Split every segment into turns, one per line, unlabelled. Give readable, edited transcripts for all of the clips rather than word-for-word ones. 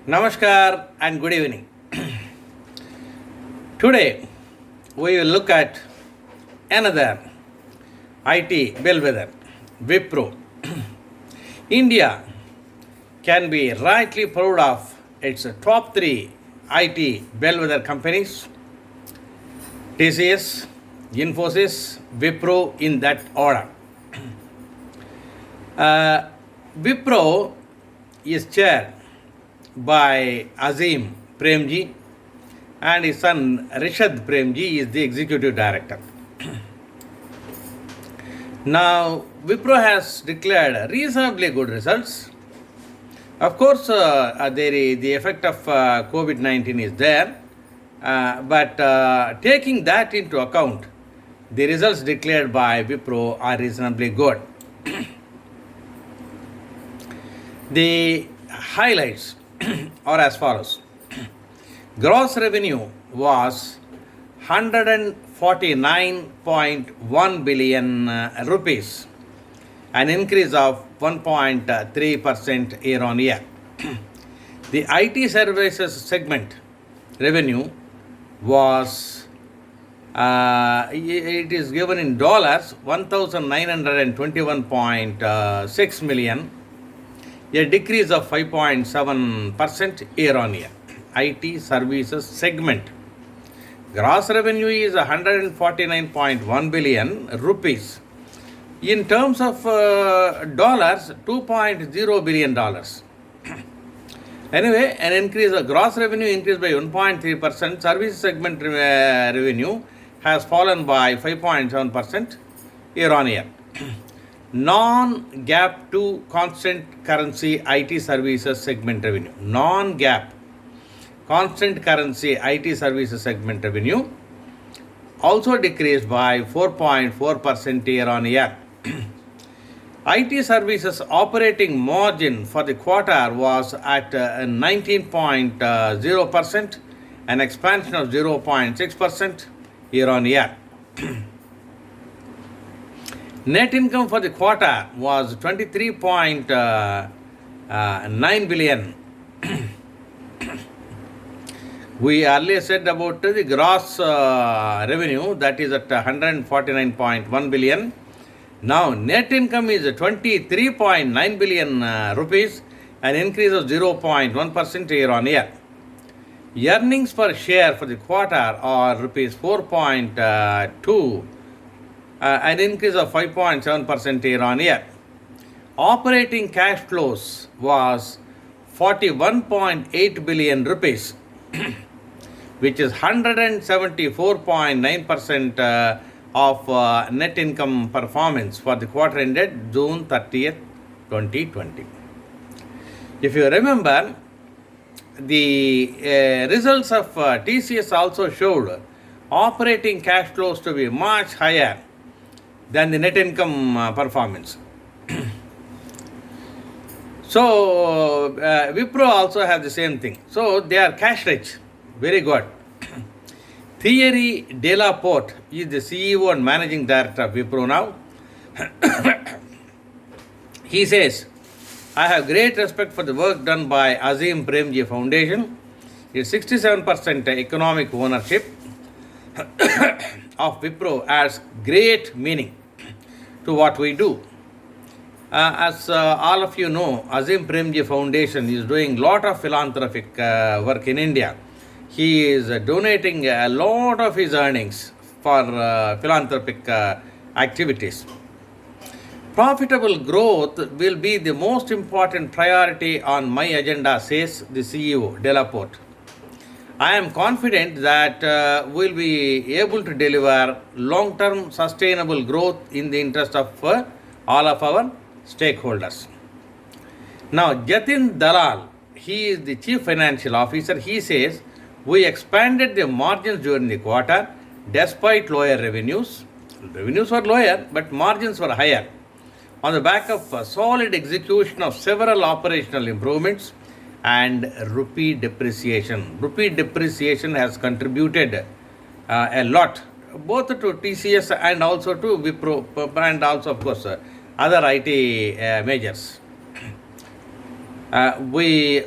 Namaskar and good evening. Today we will look at another IT bellwether, Wipro. India can be rightly proud of its top three IT bellwether companies: TCS, Infosys, Wipro in that order. Uh, Wipro is chaired by Azim Premji, and his son Rishad Premji is the executive director. Now, Wipro has declared reasonably good results. Of course, the effect of COVID-19 is there, but taking that into account, the results declared by Wipro are reasonably good. The highlights are as follows. Gross revenue was 149.1 billion rupees, an increase of 1.3% year on year. The IT services segment revenue was, it is given in dollars, 1,921.6 million, a decrease of 5.7% year on year. IT services segment. Gross revenue is 149.1 billion rupees. In terms of dollars, $2.0 billion. Anyway, an increase of gross revenue increased by 1.3%. Service segment revenue has fallen by 5.7% year on year. Non-GAAP to constant currency IT services segment revenue. Non-GAAP constant currency IT services segment revenue also decreased by 4.4% year on year. IT services operating margin for the quarter was at 19.0%, an expansion of 0.6% year on year. Net income for the quarter was 23.9 billion. We earlier said about the gross revenue, that is at 149.1 billion. Now net income is 23.9 billion rupees, an increase of 0.1% year on year. Earnings per share for the quarter are rupees 4.2, an increase of 5.7% year on year. Operating cash flows was 41.8 billion rupees, which is 174.9% of net income performance for the quarter ended June 30th, 2020. If you remember, the results of TCS also showed operating cash flows to be much higher than the net income performance. So, Wipro also has the same thing. So, they are cash rich. Very good. Thierry Delaporte is the CEO and Managing Director of Wipro now. He says, I have great respect for the work done by Azim Premji Foundation. Its 67% economic ownership of Wipro adds great meaning to what we do. As all of you know, Azim Premji Foundation is doing a lot of philanthropic work in India. He is donating a lot of his earnings for philanthropic activities. Profitable growth will be the most important priority on my agenda, says the CEO, Delaporte. I am confident that we'll be able to deliver long-term sustainable growth in the interest of all of our stakeholders. Now, Jatin Dalal, he is the Chief Financial Officer. He says, we expanded the margins during the quarter despite lower revenues. Revenues were lower, but margins were higher on the back of solid execution of several operational improvements and rupee depreciation. Rupee depreciation has contributed a lot, both to TCS and also to Wipro, and also, of course, other IT majors. We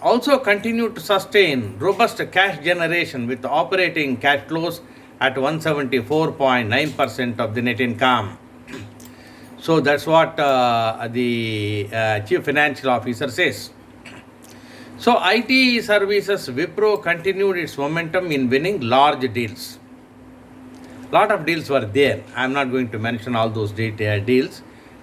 also continued to sustain robust cash generation with operating cash flows at 174.9% of the net income. So that's what the Chief Financial Officer says. So IT services Wipro continued its momentum in winning large deals. Lot of deals were there. I am not going to mention all those deals.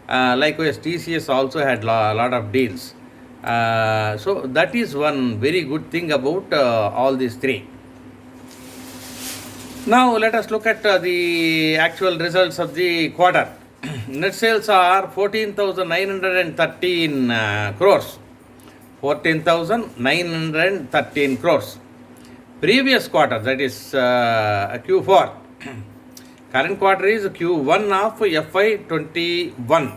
Likewise, TCS also had lot of deals. So that is one very good thing about all these three. Now let us look at the actual results of the quarter. Net sales are 14,913 crores. 14,913 crores. Previous quarter, that is Q4. Current quarter is Q1 of FY21.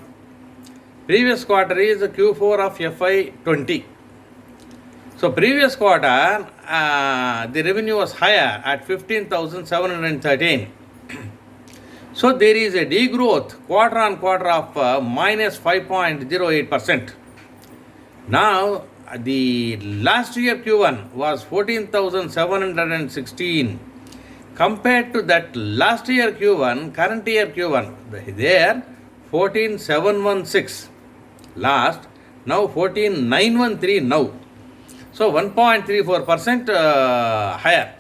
Previous quarter is Q4 of FY20. So previous quarter, the revenue was higher at 15,713. So there is a degrowth quarter on quarter of minus 5.08%. Now the last year Q1 was 14,716. Compared to that last year Q1, current year Q1, there 14,716 last, now 14,913 now. So 1.34% higher.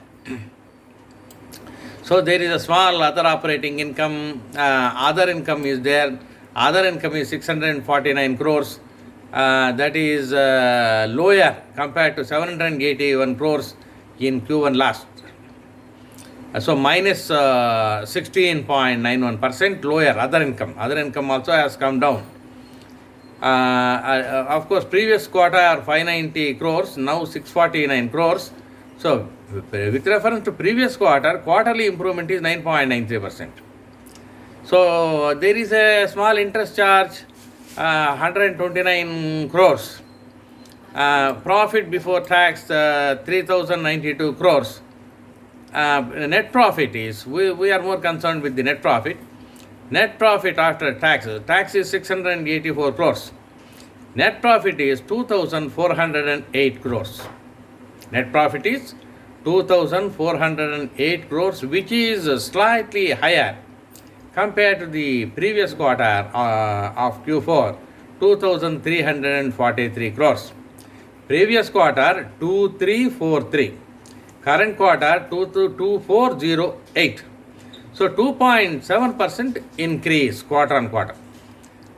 So there is a small other operating income, other income is there. Other income is 649 crores. That is lower compared to 781 crores in Q1 last. So minus 16.91% lower other income. Other income also has come down. Of course, previous quarter 590 crores, now 649 crores. So with reference to previous quarter, quarterly improvement is 9.93%. So there is a small interest charge, 129 crores. Profit before tax, 3,092 crores. Net profit is, we are more concerned with the net profit. Net profit after taxes, tax is 684 crores. Net profit is 2,408 crores. Net profit is 2,408 crores, which is slightly higher compared to the previous quarter of Q4, 2,343 crores. Previous quarter, 2,343. Current quarter, 2,2408. So 2.7% increase quarter on quarter.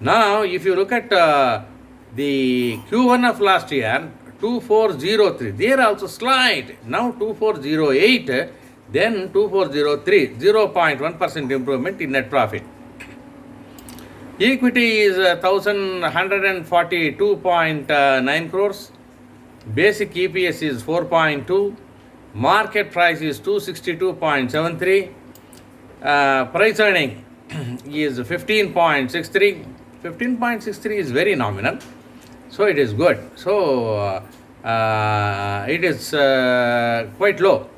Now, if you look at the Q1 of last year, 2,403, there also slight. Now 2,408, then 2,403, 0.1% improvement in net profit. Equity is 1,142.9 crores. Basic EPS is 4.2. Market price is 262.73. Price earning is 15.63. 15.63 is very nominal. So it is good. So it is quite low.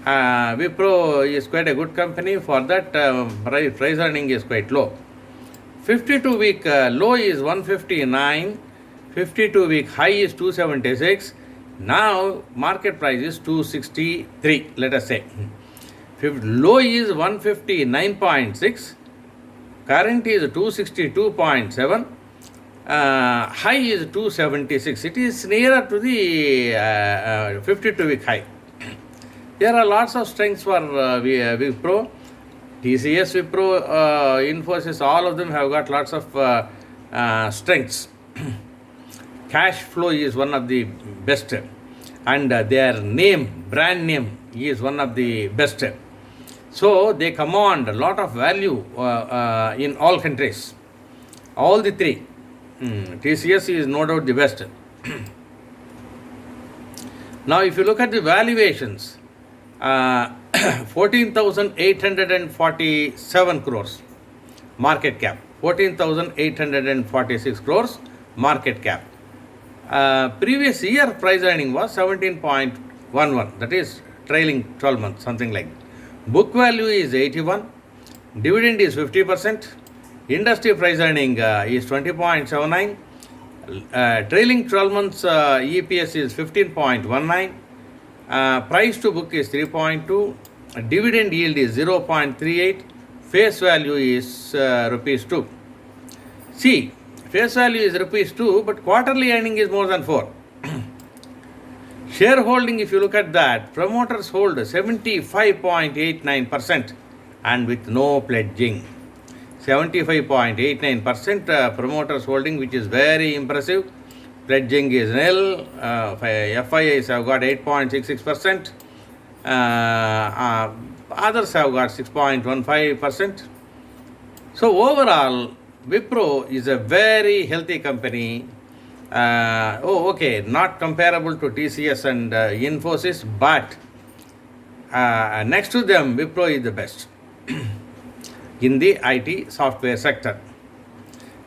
Wipro is quite a good company. For that, price earning is quite low. 52-week low is 159. 52-week high is 276. Now market price is 263, let us say. Low is 159.6. Current is 262.7. High is 276. It is nearer to the 52-week high. There are lots of strengths for Wipro. TCS, Wipro, Infosys, all of them have got lots of strengths. Cash flow is one of the best, and their name, brand name, is one of the best. So they command a lot of value in all countries. All the three. TCS is no doubt the best. Now, if you look at the valuations, 14,847 crores market cap, 14,846 crores market cap. Previous year price earning was 17.11, that is trailing 12 months, something like that. Book value is 81, dividend is 50%, industry price earning is 20.79, Trailing 12 months EPS is 15.19. Price to book is 3.2. Dividend yield is 0.38. Face value is rupees 2. See, face value is rupees 2, but quarterly earning is more than 4. Shareholding, if you look at that, promoters hold 75.89% and with no pledging. 75.89% promoters holding, which is very impressive. Pledging is nil. FIIs have got 8.66%. Others have got 6.15%. So overall, Wipro is a very healthy company. Not comparable to TCS and Infosys, but next to them, Wipro is the best in the IT software sector.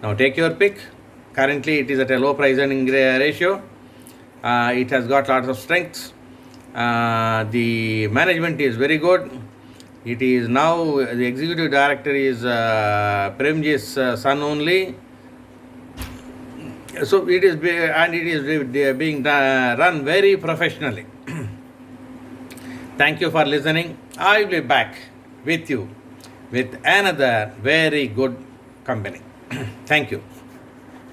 Now take your pick. Currently, it is at a low price earning ratio. It has got lots of strengths. The management is very good. It is now, the executive director is Premji's son only. So it is being run very professionally. Thank you for listening. I will be back with you with another very good company. Thank you.